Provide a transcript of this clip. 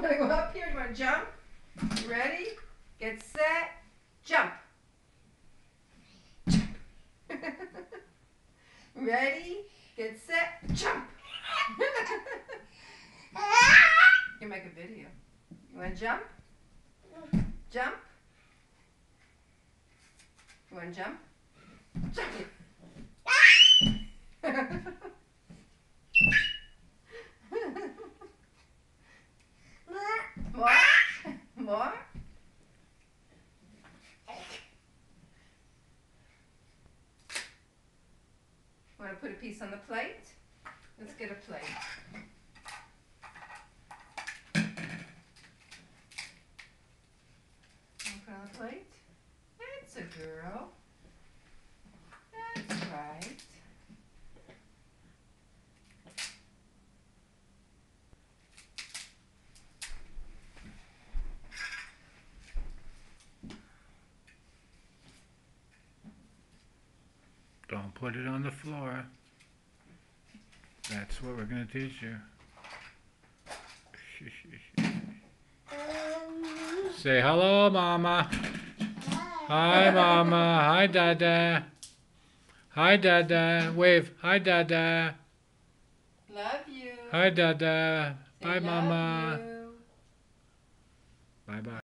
want to go up here? You want to jump? You ready? Get set. Jump. Ready? Get set. Jump. You make a video. You want to jump? Jump. You want to jump? Jump. More? More? Want to put a piece on the plate? Let's get a plate. Want to put on the plate? That's a girl. That's right. Don't put it on the floor. That's what we're going to teach you. Say hello, Mama. Hi, Mama. Hi, Dada. Hi, Dada. Wave. Hi, Dada. Love you. Hi, Dada. Say Bye, love Mama. you. Bye-bye.